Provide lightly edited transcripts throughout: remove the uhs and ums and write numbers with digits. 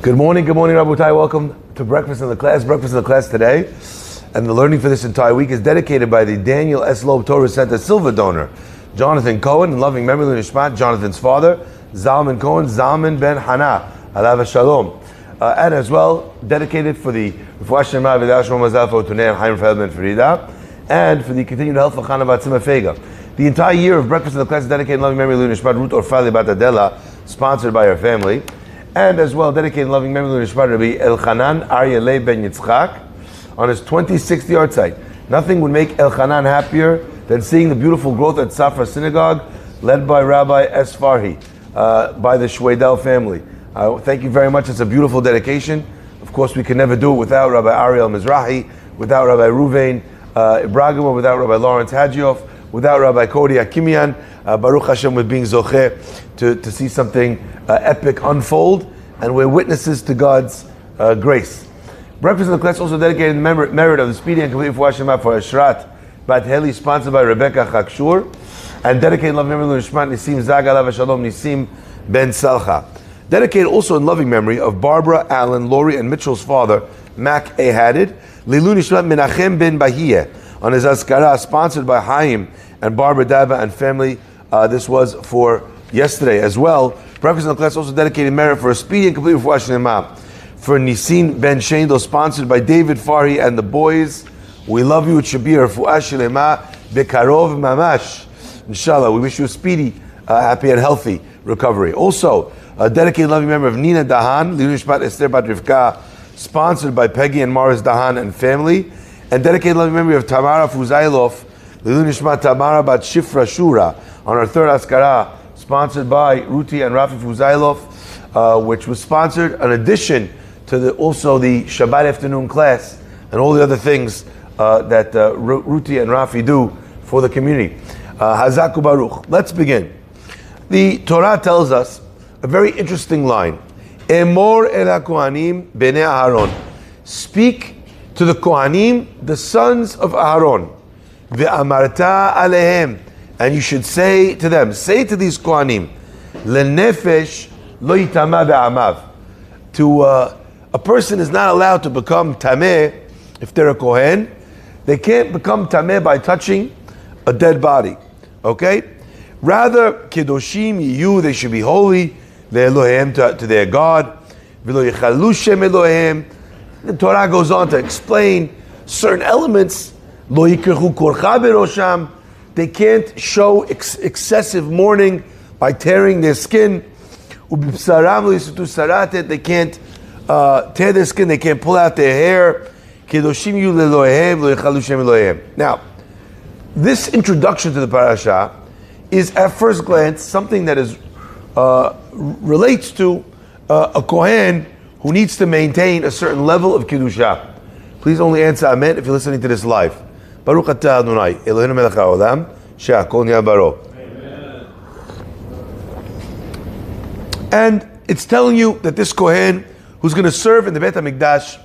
Good morning, Rabotai. Welcome to Breakfast in the Class. Breakfast in the Class today, and the learning for this entire week is dedicated by the Daniel S. Loeb Torah Center Silver donor, Jonathan Cohen, in loving memory of Nishmat, Jonathan's father, Zalman Cohen, Zalman ben Hana, Alav Shalom. And as well, dedicated for the Refuah Shema V'Dash Shlomo Farhi Tunei Chaim Feldman Farida, and for the continued health of Chana Batzima Fega. The entire year of Breakfast in the Class is dedicated in loving memory of Nishmat Ruth Orfali Bat Adela, sponsored by her family. And as well, dedicated in loving memory of Nishmat Rabbi Elchanan Aryeh ben Yitzchak on his 26th yard site. Nothing would make Elchanan happier than seeing the beautiful growth at Safra Synagogue, led by Rabbi S. Farhi, by the Shweidel family. Thank you very much. It's a beautiful dedication. Of course, we can never do it without Rabbi Ariel Mizrahi, without Rabbi Ruvain Ibrahim, without Rabbi Lawrence Hadjioff, without Rabbi Cody Akimian. Baruch Hashem, with being zocheh to see something epic unfold, and we're witnesses to God's grace. Breakfast in the Class also dedicated in merit of the speedy and complete Refuah Shema for Ashrat Bat Heli, sponsored by Rebecca Chakshur, and dedicated in loving memory of Nishmat Nisim Zag Alav Shalom Nisim Ben Salcha. Dedicated also in loving memory of Barbara, Allen, Lori, and Mitchell's father, Mac A. Hadid, Lilu Nishmat Menachem Ben Bahiyeh, on his Azkara, sponsored by Haim and Barbara Dava and family. This was for yesterday as well. Breakfast in the Class also dedicated merit for a speedy and complete Refuah Shema for Nisin Ben Shendel, sponsored by David Farhi and the boys. We love you. It should be a Refuah Shema Bekarov Mamash. Inshallah, we wish you a speedy, happy and healthy recovery. Also, dedicated loving member of Nina Dahan, Lilu Nishmat Esther Bat Rivka, sponsored by Peggy and Morris Dahan and family. And dedicated loving memory of Tamara Fuzailov, Lilu Nishmat Tamara Bat Shifra Shura, on our third Askara, sponsored by Ruti and Rafi Fuzailov, which was sponsored in addition to also the Shabbat afternoon class and all the other things that Ruti and Rafi do for the community. Chazak Baruch. Let's begin. The Torah tells us a very interesting line. Emor el Kohanim bnei Aharon. Speak to the Kohanim, the sons of Aharon. Ve'amarta alehem. And you should say to them, say to these Kohanim, lenefesh lo yitama be'amav. To a person is not allowed to become tameh if they're a Kohen. They can't become tameh by touching a dead body. Okay? Rather, kedoshim yiyu, they should be holy, ve'elohem, to their God. V'lo yichalu shem Elohem. The Torah goes on to explain certain elements. Lo yikrechu korcha berosham. They can't show excessive mourning by tearing their skin. They can't tear their skin. They can't pull out their hair. Now, this introduction to the parasha is at first glance something that is relates to a Kohen who needs to maintain a certain level of Kedusha. Please only answer Amen if you're listening to this live. Baruch atah Adonai, Eloheinu melech haolam, she'akol nהיה baro. And it's telling you that this Kohen who's going to serve in the Beit HaMikdash,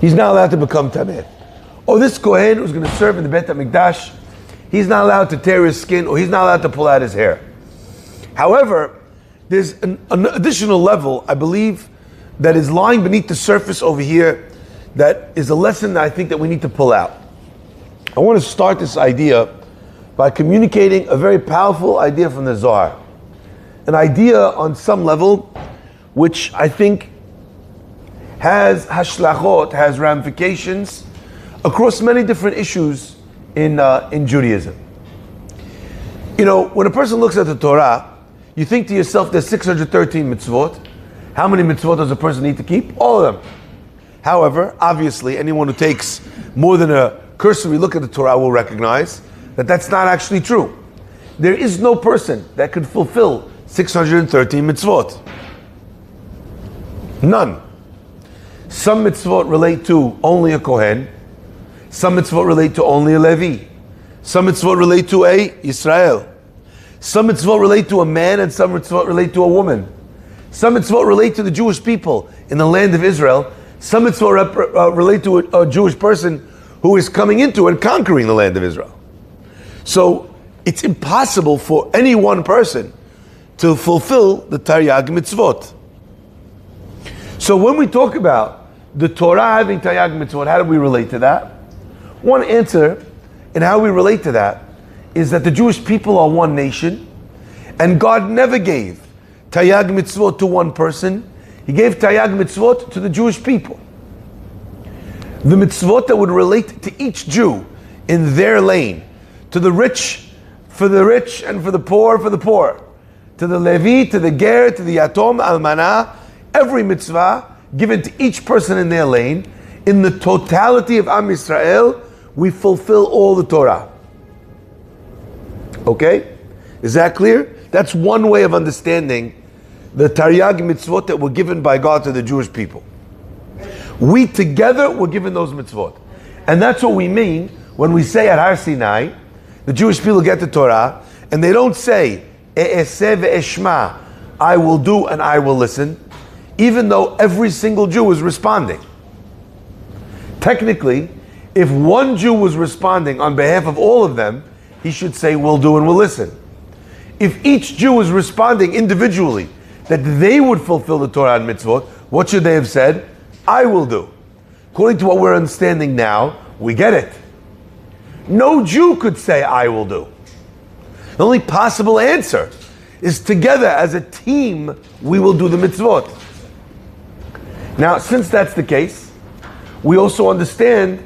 he's not allowed to become tameh. Or this Kohen who's going to serve in the Beit HaMikdash, he's not allowed to tear his skin, or he's not allowed to pull out his hair. However, there's an additional level, I believe, that is lying beneath the surface over here, that is a lesson that I think that we need to pull out. I want to start this idea by communicating a very powerful idea from the Zohar. An idea on some level which I think has hashlachot, has ramifications across many different issues in Judaism. You know, when a person looks at the Torah, you think to yourself, there's 613 mitzvot. How many mitzvot does a person need to keep? All of them. However, obviously, anyone who takes more than a cursory look at the Torah will recognize that that's not actually true. There is no person that could fulfill 613 mitzvot. None. Some mitzvot relate to only a Kohen. Some mitzvot relate to only a Levi. Some mitzvot relate to a Yisrael. Some mitzvot relate to a man, and some mitzvot relate to a woman. Some mitzvot relate to the Jewish people in the land of Israel. Some mitzvot relate to a Jewish person who is coming into and conquering the land of Israel. So it's impossible for any one person to fulfill the Taryag mitzvot. So when we talk about the Torah having Taryag Mitzvot, how do we relate to that? One answer in how we relate to that is that the Jewish people are one nation, and God never gave Taryag Mitzvot to one person. He gave Taryag Mitzvot to the Jewish people. The mitzvot that would relate to each Jew in their lane, to the rich for the rich, and for the poor for the poor, to the Levi, to the Ger, to the Yatom, Almanah, every mitzvah given to each person in their lane. In the totality of Am Yisrael, we fulfill all the Torah. Okay? Is that clear? That's one way of understanding the Taryag mitzvot that were given by God to the Jewish people. We together were given those mitzvot. And that's what we mean when we say at Har Sinai, the Jewish people get the Torah, and they don't say, E'eseh ve'eshma, I will do and I will listen, even though every single Jew is responding. Technically, if one Jew was responding on behalf of all of them, he should say, we'll do and we'll listen. If each Jew was responding individually, that they would fulfill the Torah and mitzvot, what should they have said? I will do. According to what we're understanding now, we get it. No Jew could say, I will do. The only possible answer is together as a team, we will do the mitzvot. Now, since that's the case, we also understand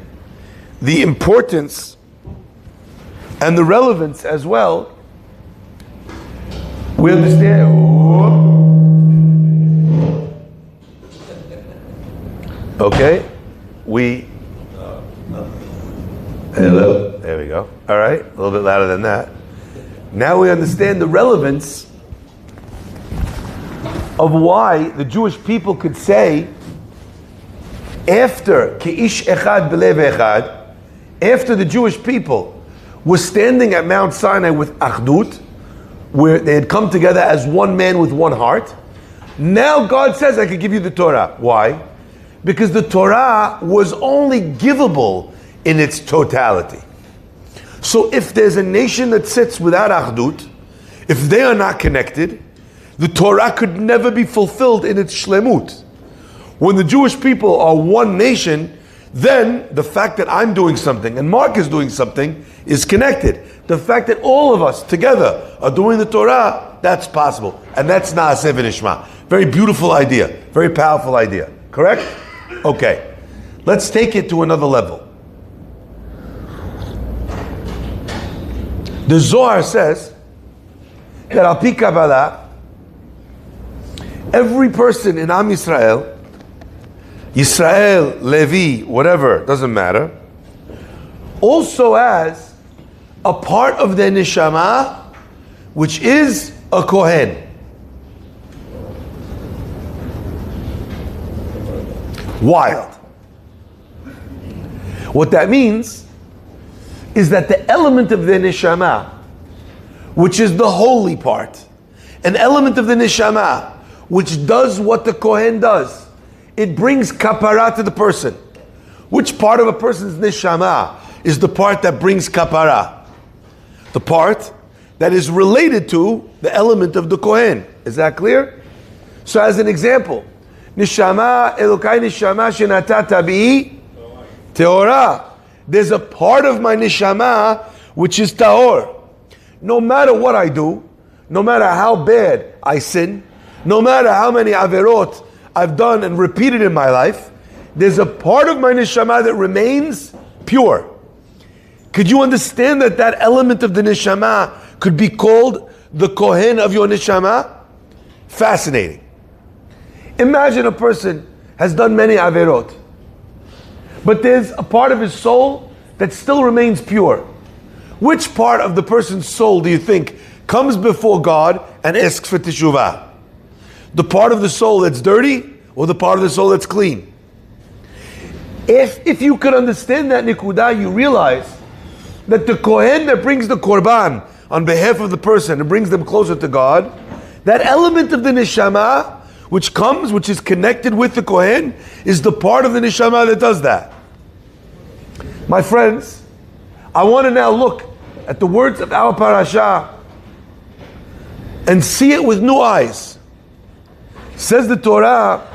the importance and the relevance as well. We understand. Okay, hello, there we go. All right, a little bit louder than that. Now we understand the relevance of why the Jewish people could say, after Ki'ish Echad B'Lev Echad, after the Jewish people were standing at Mount Sinai with Achdut, where they had come together as one man with one heart, now God says, I could give you the Torah. Why? Because the Torah was only givable in its totality. So if there's a nation that sits without Achdut, if they are not connected, the Torah could never be fulfilled in its shlemut. When the Jewish people are one nation, then the fact that I'm doing something and Mark is doing something is connected. The fact that all of us together are doing the Torah, that's possible. And that's Na'aseh v'nishma. Very beautiful idea. Very powerful idea. Correct? Okay. Let's take it to another level. The Zohar says that al pi Kabbalah, every person in Am Yisrael, Yisrael, Levi, whatever, doesn't matter, also has a part of their neshama, which is a cohen. Wild. What that means is that the element of the neshama, which is the holy part, an element of the neshama, which does what the cohen does, it brings kapara to the person. Which part of a person's neshama is the part that brings kapara? The part that is related to the element of the cohen. Is that clear? So as an example, neshama, Elokai neshama shenatata bi teorah. There's a part of my neshama which is tahor. No matter what I do, no matter how bad I sin, no matter how many averot I've done and repeated in my life, there's a part of my neshama that remains pure. Could you understand that that element of the neshama could be called the cohen of your neshama? Fascinating. Imagine a person has done many averot, but there's a part of his soul that still remains pure. Which part of the person's soul do you think comes before God and asks for teshuvah? The part of the soul that's dirty or the part of the soul that's clean? If you could understand that nikudah, you realize that the cohen that brings the korban on behalf of the person and brings them closer to God, that element of the neshama which is connected with the cohen, is the part of the neshama that does that. My friends, I want to now look at the words of our parasha and see it with new eyes. Says the Torah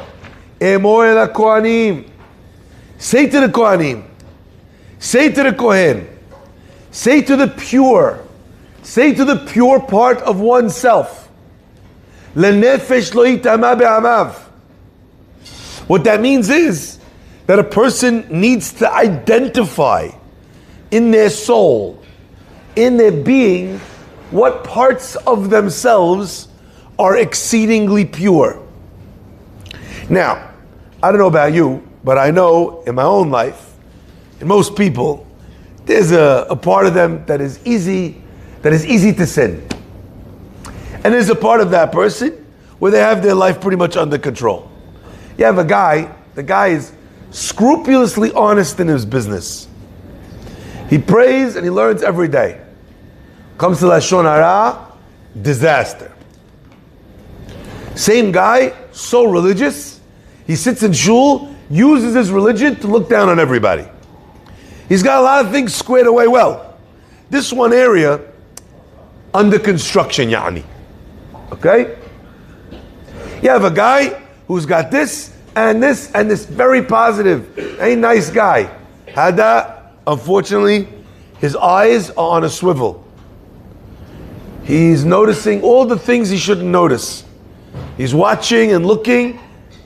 Emor el Kohanim. Say to the Kohanim. Say to the Kohen. Say to the pure. Say to the pure part of oneself. Lenefesh lo yitama be'amav. What that means is that a person needs to identify in their soul, in their being, what parts of themselves are exceedingly pure. Now, I don't know about you, but I know in my own life, in most people, there's a part of them that is easy to sin. And there's a part of that person where they have their life pretty much under control. You have a guy, the guy is scrupulously honest in his business. He prays and he learns every day. Comes to Lashon Hara, disaster. Same guy, so religious, he sits in shul, uses his religion to look down on everybody. He's got a lot of things squared away well. This one area, under construction, yani. Okay? You have a guy who's got this and this and this, very positive, a nice guy. Hada, unfortunately, his eyes are on a swivel. He's noticing all the things he shouldn't notice. He's watching and looking.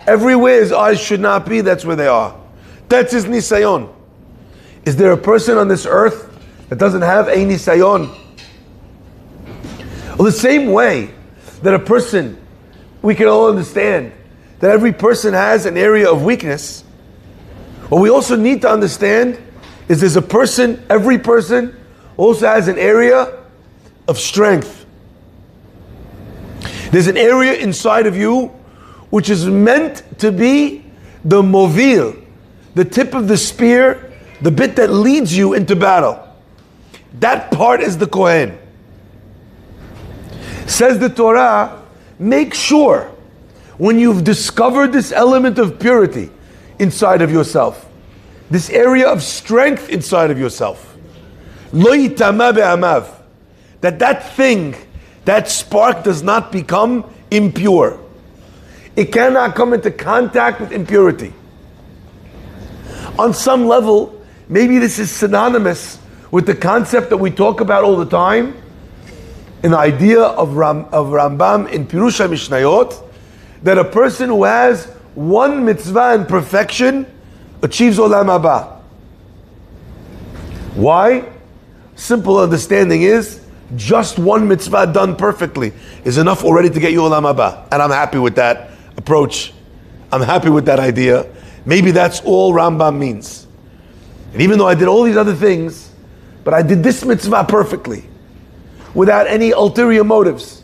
Everywhere his eyes should not be, that's where they are. That's his nisayon. Is there a person on this earth that doesn't have a nisayon? Well, the same way that a person, we can all understand that every person has an area of weakness, what we also need to understand is there's a person, every person also has an area of strength. There's an area inside of you which is meant to be the movil, the tip of the spear, the bit that leads you into battle. That part is the cohen. Says the Torah, make sure when you've discovered this element of purity inside of yourself, this area of strength inside of yourself, lo yitama be'amav, that thing, that spark does not become impure. It cannot come into contact with impurity. On some level, maybe this is synonymous with the concept that we talk about all the time, in the idea of Rambam in Pirush HaMishnayot, that a person who has one mitzvah in perfection achieves Olam Haba. Why? Simple understanding is, just one mitzvah done perfectly is enough already to get you Olam Haba. And I'm happy with that approach. I'm happy with that idea. Maybe that's all Rambam means. And even though I did all these other things, but I did this mitzvah perfectly, without any ulterior motives.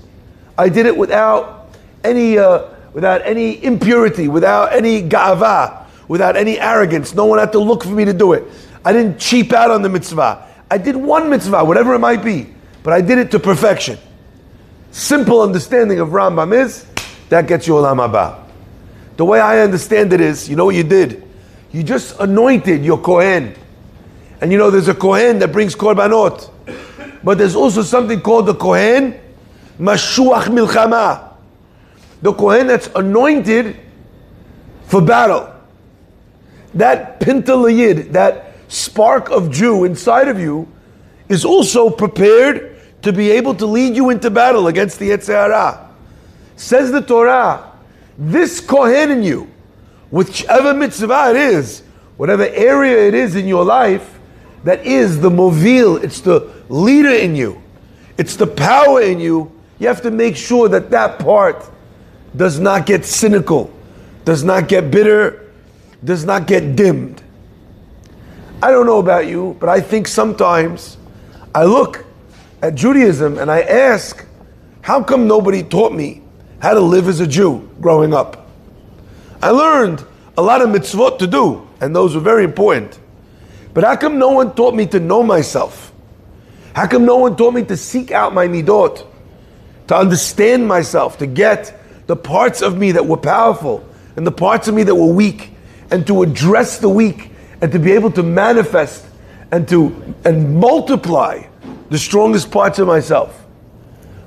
I did it without any impurity, without any ga'ava, without any arrogance. No one had to look for me to do it. I didn't cheap out on the mitzvah. I did one mitzvah, whatever it might be, but I did it to perfection. Simple understanding of Rambam is, that gets you Olam Haba. The way I understand it is, you know what you did? You just anointed your Kohen. And you know there's a Kohen that brings korbanot. But there's also something called the Kohen Mashuach Milchama. The Kohen that's anointed for battle. That Pinta Layid, that spark of Jew inside of you, is also prepared to be able to lead you into battle against the Yetzer Hara. Says the Torah, this Kohen in you, whichever mitzvah it is, whatever area it is in your life, that is the movil, it's the leader in you, it's the power in you. You have to make sure that that part does not get cynical, does not get bitter, does not get dimmed. I don't know about you, but I think sometimes I look at Judaism and I ask, how come nobody taught me how to live as a Jew growing up? I learned a lot of mitzvot to do, and those were very important. But how come no one taught me to know myself? How come no one taught me to seek out my midot, to understand myself, to get the parts of me that were powerful and the parts of me that were weak, and to address the weak, and to be able to manifest and multiply the strongest parts of myself?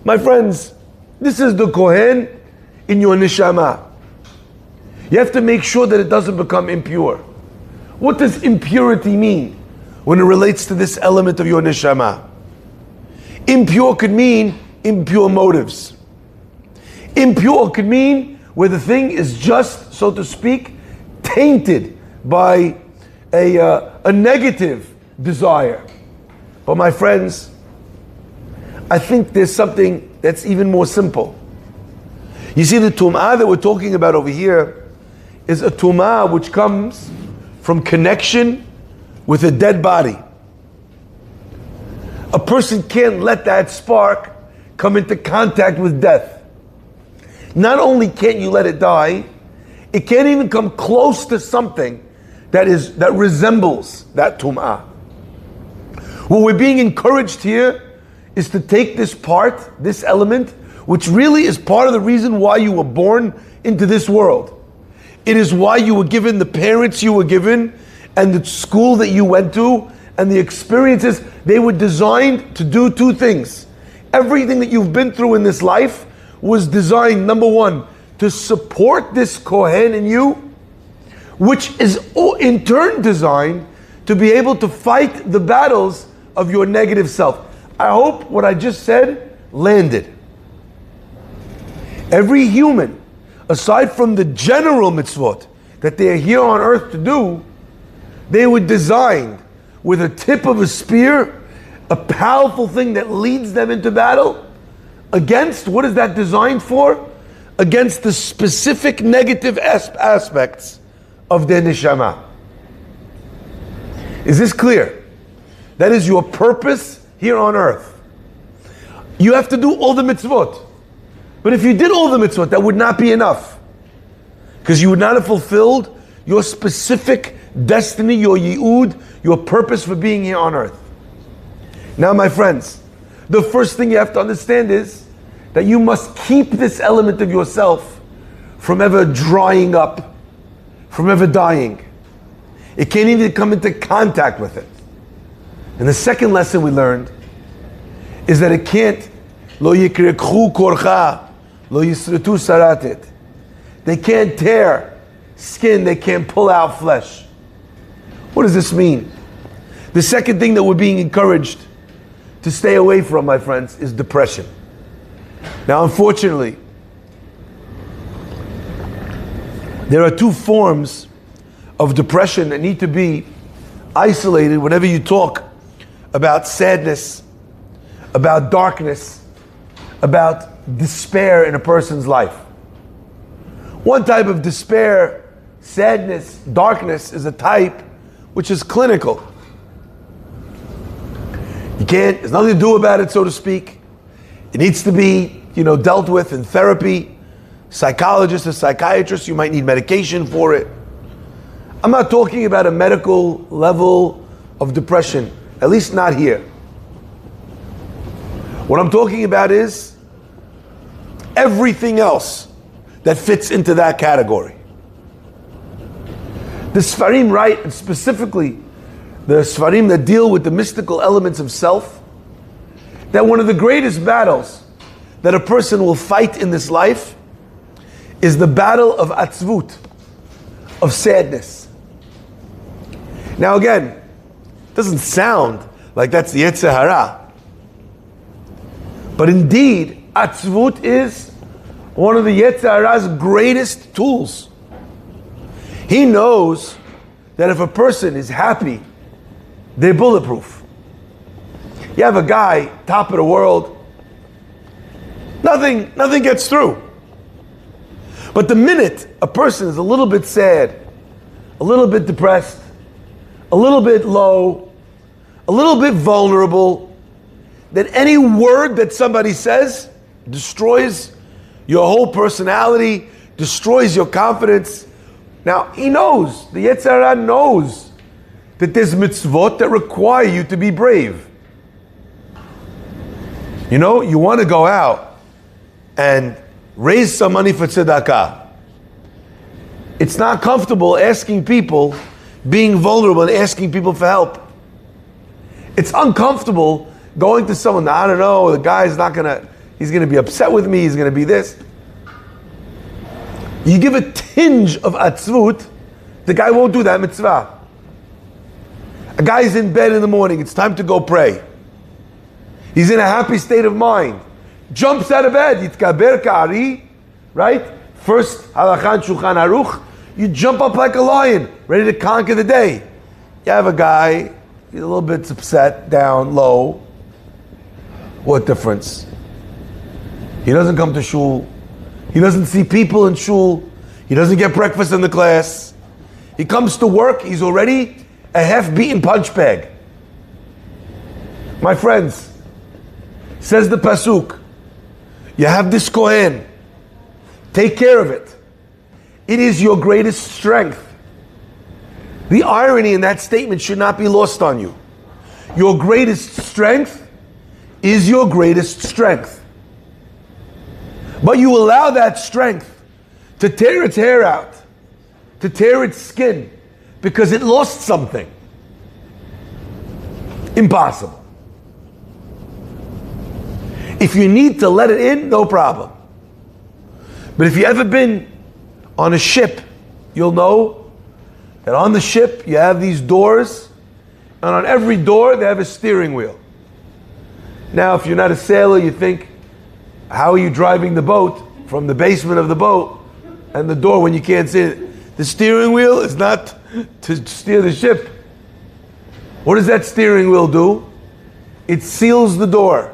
My friends, this is the Kohen in your neshama. You have to make sure that it doesn't become impure. What does impurity mean when it relates to this element of your neshama? Impure could mean impure motives. Impure could mean where the thing is just, so to speak, tainted by a negative desire. But my friends, I think there's something that's even more simple. You see, the tum'ah that we're talking about over here is a tum'ah which comes from connection with a dead body. A person can't let that spark come into contact with death. Not only can't you let it die, it can't even come close to something that resembles that tum'ah. What we're being encouraged here is to take this part, this element, which really is part of the reason why you were born into this world. It is why you were given the parents you were given, and the school that you went to, and the experiences. They were designed to do two things. Everything that you've been through in this life was designed, number one, to support this cohen in you, which is in turn designed to be able to fight the battles of your negative self. I hope what I just said landed. Every human, aside from the general mitzvot that they are here on earth to do, they were designed with a tip of a spear, a powerful thing that leads them into battle against, what is that designed for? Against the specific negative aspects of their neshama. Is this clear? That is your purpose here on earth. You have to do all the mitzvot. But if you did all the mitzvot, that would not be enough. Because you would not have fulfilled your specific destiny, your yi'ud, your purpose for being here on earth. Now, my friends, the first thing you have to understand is that you must keep this element of yourself from ever drying up, from ever dying. It can't even come into contact with it. And the second lesson we learned is that it can't, lo yikrekhu korcha, lo yisritu saratit. They can't tear skin, they can't pull out flesh. What does this mean? The second thing that we're being encouraged to stay away from, my friends, is depression. Now, unfortunately, there are two forms of depression that need to be isolated whenever you talk about sadness, about darkness, about despair in a person's life. One type of despair, sadness, darkness is a type which is clinical. There's nothing to do about it, so to speak. It needs to be, dealt with in therapy. Psychologist or psychiatrist, you might need medication for it. I'm not talking about a medical level of depression, at least not here. What I'm talking about is everything else that fits into that category. The Sfarim write, and specifically the Sfarim that deal with the mystical elements of self, that one of the greatest battles that a person will fight in this life is the battle of atzvut, of sadness. Now again, it doesn't sound like that's the Yetzer Hara, but indeed, atzvut is one of the Yetzer Hara's greatest tools. He knows that if a person is happy, they're bulletproof. You have a guy, top of the world, nothing gets through. But the minute a person is a little bit sad, a little bit depressed, a little bit low, a little bit vulnerable, then any word that somebody says destroys your whole personality, destroys your confidence. Now, he knows, the Yetzer Hara knows that there's mitzvot that require you to be brave. You want to go out and raise some money for tzedakah. It's not comfortable asking people, being vulnerable and asking people for help. It's uncomfortable going to someone, I don't know, the guy's he's going to be upset with me, he's going to be this. You give a tinge of atzvut, the guy won't do that mitzvah. A guy's in bed in the morning, it's time to go pray. He's in a happy state of mind. Jumps out of bed, yitkaber ka'ari, right? First halachan shulchan aruch, you jump up like a lion, ready to conquer the day. You have a guy, he's a little bit upset, down, low. What difference? He doesn't come to shul. He doesn't see people in shul. He doesn't get breakfast in the class. He comes to work, he's already a half-beaten punch bag. My friends, says the pasuk, you have this cohen. Take care of it. It is your greatest strength. The irony in that statement should not be lost on you. Your greatest strength is your greatest strength. But you allow that strength to tear its hair out, to tear its skin, because it lost something. Impossible. If you need to let it in, no problem. But if you've ever been on a ship, you'll know that on the ship you have these doors, and on every door they have a steering wheel. Now, if you're not a sailor, you think, how are you driving the boat from the basement of the boat and the door when you can't see it? The steering wheel is not to steer the ship. What does that steering wheel do? It seals the door.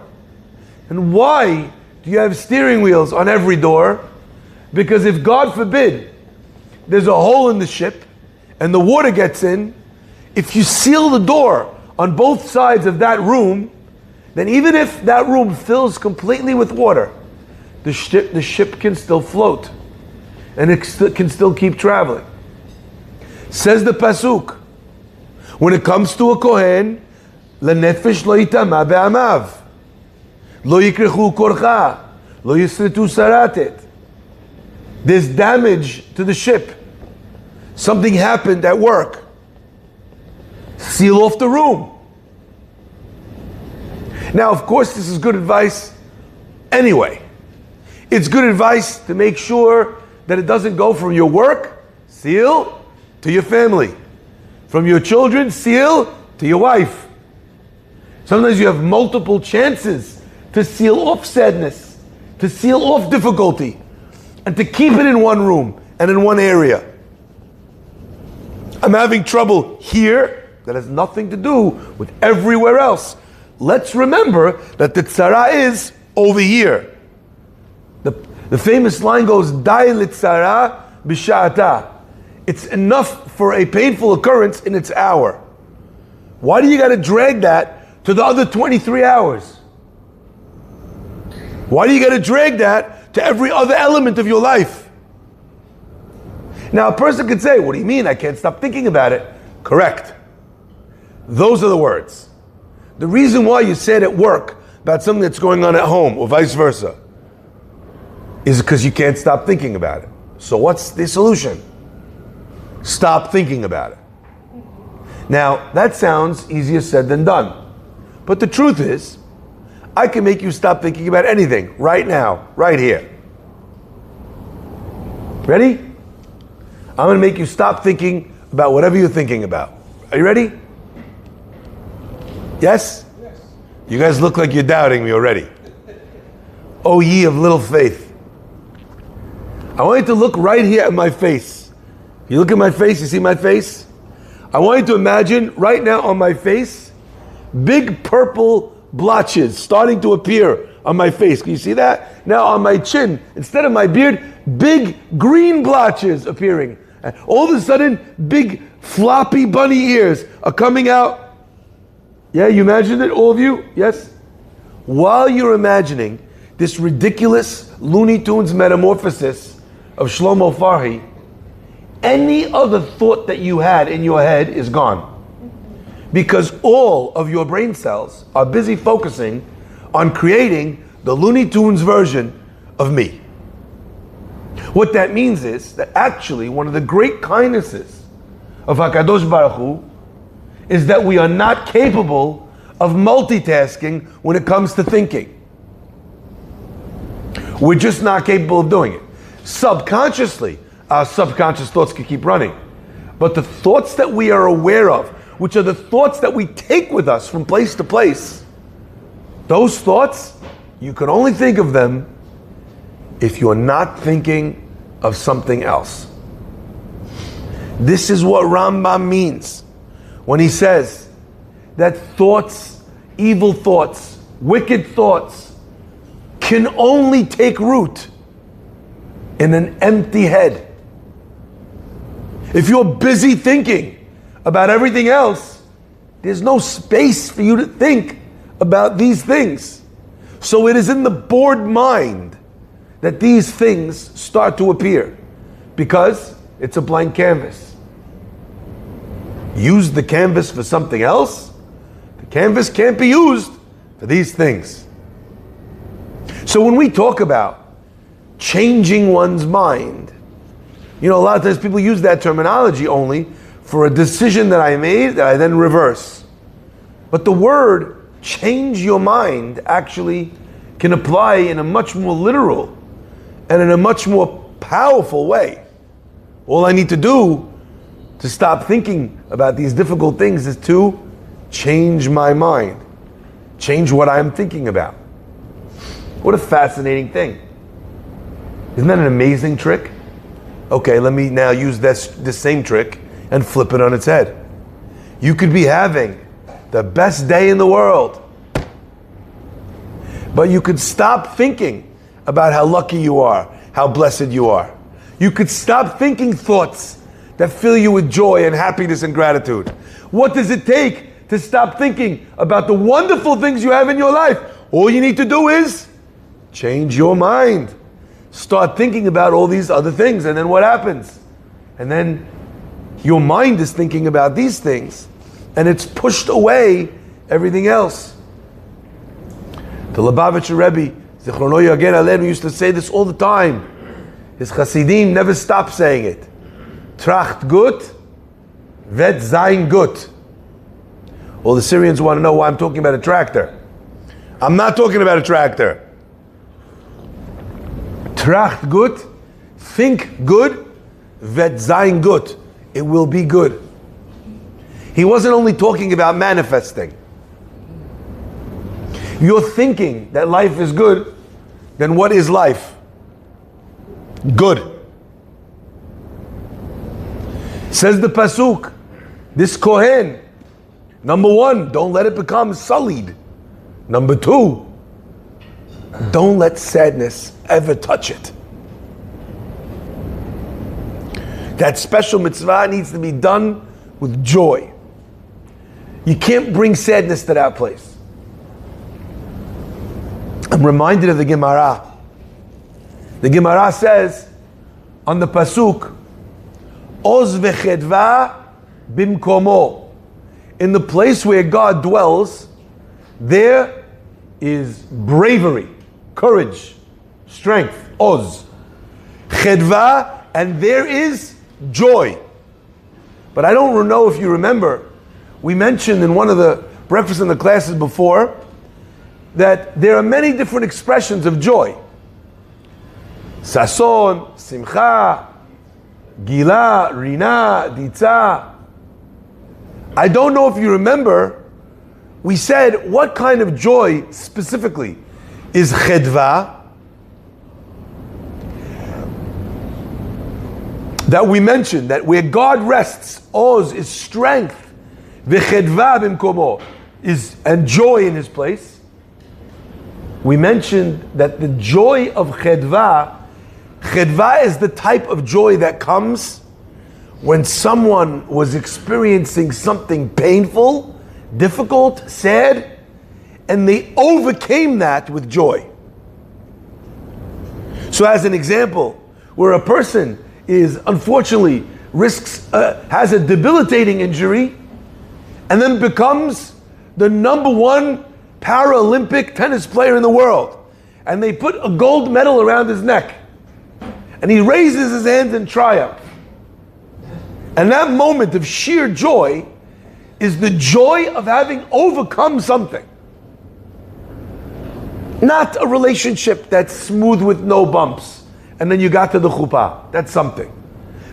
And why do you have steering wheels on every door? Because if, God forbid, there's a hole in the ship and the water gets in, if you seal the door on both sides of that room, then even if that room fills completely with water, the ship can still float and it can still keep traveling. Says the pasuk, when it comes to a kohen, lenefesh lo yitama be'amav, lo yikrechu korcha, lo yisretu saratet. There's damage to the ship. Something happened at work. Seal off the room. Now, of course, this is good advice anyway. It's good advice to make sure that it doesn't go from your work, seal, to your family. From your children, seal, to your wife. Sometimes you have multiple chances to seal off sadness, to seal off difficulty, and to keep it in one room and in one area. I'm having trouble here, that has nothing to do with everywhere else. Let's remember that the tzara is over here. The famous line goes, Dai litzara b'sha'ata. It's enough for a painful occurrence in its hour. Why do you got to drag that to the other 23 hours? Why do you got to drag that to every other element of your life? Now, a person could say, what do you mean? I can't stop thinking about it. Correct. Those are the words. The reason why you said at work about something that's going on at home, or vice versa, is because you can't stop thinking about it. So what's the solution? Stop thinking about it. Now, that sounds easier said than done. But the truth is, I can make you stop thinking about anything right now, right here. Ready? I'm going to make you stop thinking about whatever you're thinking about. Are you ready? Yes? Yes. You guys look like you're doubting me already. Oh, ye of little faith. I want you to look right here at my face. You look at my face, you see my face? I want you to imagine right now on my face, big purple blotches starting to appear on my face. Can you see that? Now on my chin, instead of my beard, big green blotches appearing. All of a sudden, big floppy bunny ears are coming out. Yeah, you imagined it, all of you? Yes? While you're imagining this ridiculous Looney Tunes metamorphosis of Shlomo Farhi, any other thought that you had in your head is gone. Because all of your brain cells are busy focusing on creating the Looney Tunes version of me. What that means is that actually one of the great kindnesses of HaKadosh Baruch Hu is that we are not capable of multitasking when it comes to thinking. We're just not capable of doing it. Subconsciously, our subconscious thoughts can keep running. But the thoughts that we are aware of, which are the thoughts that we take with us from place to place, those thoughts, you can only think of them if you're not thinking of something else. This is what Rambam means when he says that thoughts, evil thoughts, wicked thoughts, can only take root in an empty head. If you're busy thinking about everything else, there's no space for you to think about these things. So it is in the bored mind that these things start to appear, because it's a blank canvas. Use the canvas for something else, the canvas can't be used for these things. So when we talk about changing one's mind, a lot of times people use that terminology only for a decision that I made that I then reverse. But the word change your mind actually can apply in a much more literal and in a much more powerful way. All I need to do to stop thinking about these difficult things is to change my mind, change what I'm thinking about. What a fascinating thing. Isn't that an amazing trick? Okay, let me now use this same trick and flip it on its head. You could be having the best day in the world, but you could stop thinking about how lucky you are, how blessed you are. You could stop thinking thoughts that fill you with joy and happiness and gratitude. What does it take to stop thinking about the wonderful things you have in your life? All you need to do is change your mind. Start thinking about all these other things, and then what happens? And then your mind is thinking about these things, and it's pushed away everything else. The Lubavitcher Rebbe, Zichrono Yagen Aleinu, used to say this all the time. His Hasidim never stopped saying it. Tracht gut, vet sein gut. All the Syrians want to know why I'm talking about a tractor. I'm not talking about a tractor. Tracht gut, think good, vet sein gut. It will be good. He wasn't only talking about manifesting. You're thinking that life is good, then what is life? Good. Says the Pasuk, this Kohen, number one, don't let it become sullied. Number two, don't let sadness ever touch it. That special mitzvah needs to be done with joy. You can't bring sadness to that place. I'm reminded of the Gemara. The Gemara says on the Pasuk, Oz vechedva bimkomo. In the place where God dwells, there is bravery, courage, strength, Oz. Chedva, and there is joy. But I don't know if you remember, we mentioned in one of the breakfast in the classes before that there are many different expressions of joy. Sason, Simcha, Gila, Rina, Ditza. I don't know if you remember, we said what kind of joy specifically is Chedva, that we mentioned, that where God rests, Oz is strength, V'chedva bimkomo is, and joy in his place. We mentioned that the joy of Chedva is the type of joy that comes when someone was experiencing something painful, difficult, sad, and they overcame that with joy. So as an example, where a person is unfortunately has a debilitating injury and then becomes the number one Paralympic tennis player in the world, and they put a gold medal around his neck, and he raises his hands in triumph. And that moment of sheer joy is the joy of having overcome something. Not a relationship that's smooth with no bumps, and then you got to the chuppah. That's something.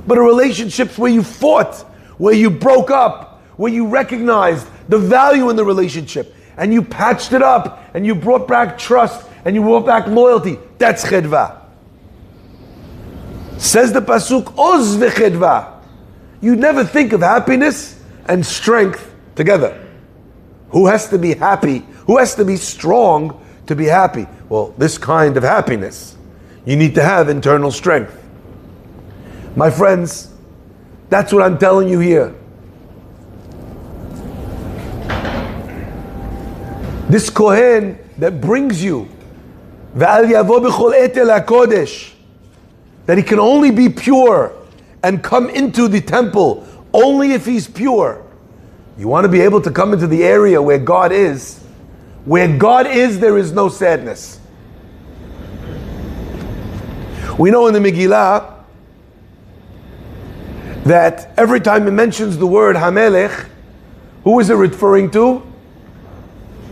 but a relationship where you fought, where you broke up, where you recognized the value in the relationship, and you patched it up, and you brought back trust, and you brought back loyalty. That's chedva. Says the pasuk, oz v'chedva. You never think of happiness and strength together. Who has to be happy? Who has to be strong to be happy? Well, this kind of happiness, you need to have internal strength. My friends, that's what I'm telling you here. This Kohen that brings you, Ve'al yavo b'chol etel HaKodesh, that he can only be pure and come into the temple only if he's pure. You want to be able to come into the area where God is. Where God is, there is no sadness. We know in the Megillah that every time it mentions the word Hamelech, who is it referring to?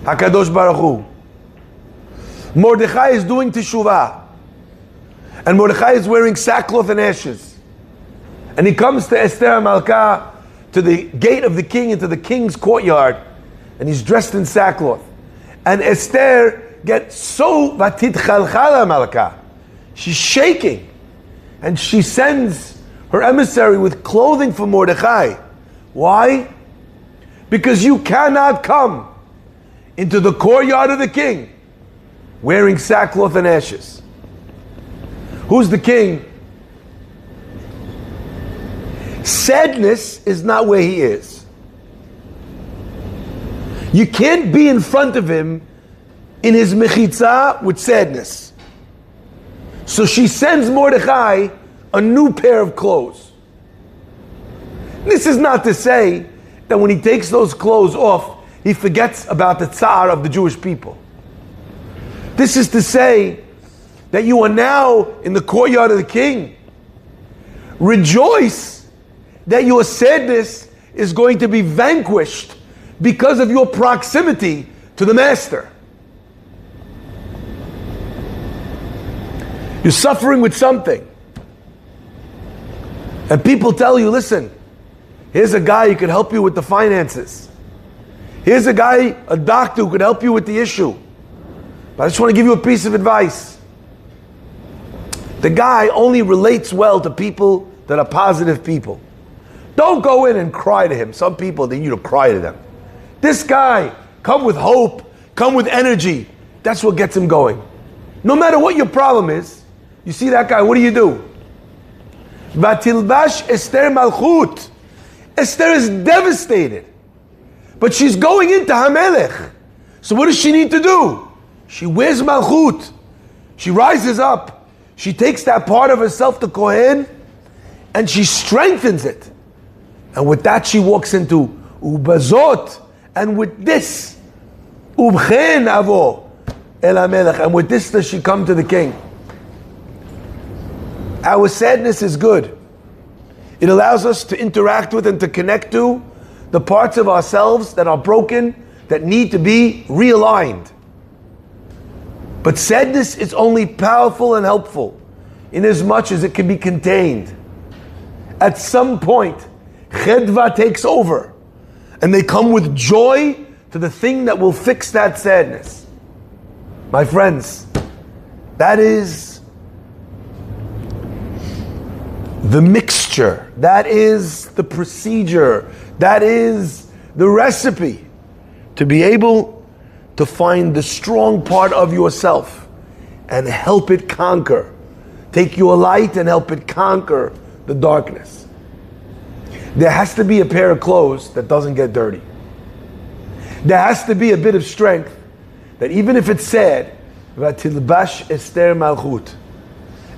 HaKadosh Baruch Hu. Mordechai is doing teshuvah. And Mordechai is wearing sackcloth and ashes. And he comes to Esther HaMalkah, to the gate of the king, into the king's courtyard. And he's dressed in sackcloth. And Esther gets so vatitchalchal HaMalkah. She's shaking. And she sends her emissary with clothing for Mordechai. Why? Because you cannot come into the courtyard of the king wearing sackcloth and ashes. Who's the king? Sadness is not where he is. You can't be in front of him in his mechitza with sadness. So she sends Mordechai a new pair of clothes. This is not to say that when he takes those clothes off, he forgets about the tsar of the Jewish people. This is to say that you are now in the courtyard of the king. Rejoice that your sadness is going to be vanquished because of your proximity to the master. You're suffering with something. And people tell you, listen, here's a guy who could help you with the finances. Here's a guy, a doctor who could help you with the issue. But I just want to give you a piece of advice. The guy only relates well to people that are positive people. Don't go in and cry to him. Some people, they need to cry to them. This guy, come with hope, come with energy. That's what gets him going. No matter what your problem is, you see that guy, what do? Vatilbash Esther Malchut. Esther is devastated. But she's going into Hamelech. So what does she need to do? She wears Malchut. She rises up. She takes that part of herself, the Kohen, and she strengthens it. And with that she walks into Ubazot. And with this, Ubchen Avo El HaMelech. And with this does she come to the king. Our sadness is good. It allows us to interact with and to connect to the parts of ourselves that are broken, that need to be realigned. But sadness is only powerful and helpful in as much as it can be contained. At some point, chedva takes over, and they come with joy to the thing that will fix that sadness. My friends, that is the mixture, that is the procedure, that is the recipe to be able to find the strong part of yourself and help it conquer. Take your light and help it conquer the darkness. There has to be a pair of clothes that doesn't get dirty. There has to be a bit of strength that even if it's sad, Vatilbash Esther Malchut.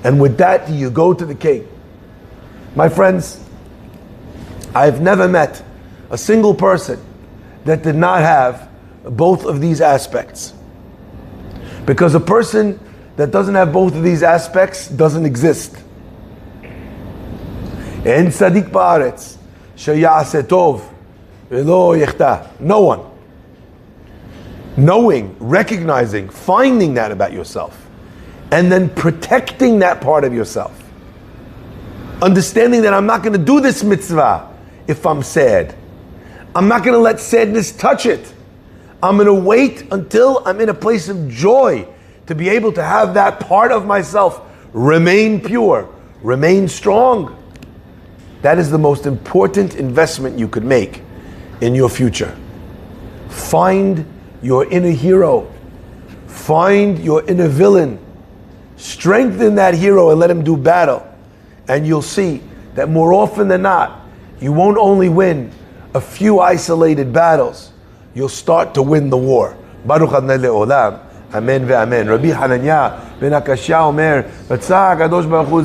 And with that, you go to the king. My friends, I've never met a single person that did not have both of these aspects. Because a person that doesn't have both of these aspects doesn't exist. En tzaddik ba'aretz sheya'aseh tov v'lo yechta. No one. Knowing, recognizing, finding that about yourself, and then protecting that part of yourself. Understanding that I'm not going to do this mitzvah if I'm sad. I'm not going to let sadness touch it. I'm going to wait until I'm in a place of joy to be able to have that part of myself remain pure, remain strong. That is the most important investment you could make in your future. Find your inner hero. Find your inner villain. Strengthen that hero and let him do battle. And you'll see that more often than not, you won't only win a few isolated battles, you'll start to win the war. Baruch Adonai le'olam. Amen ve'amen. Rabbi Hananya ben Akashya omer, Ratzah HaKadosh Baruch Hu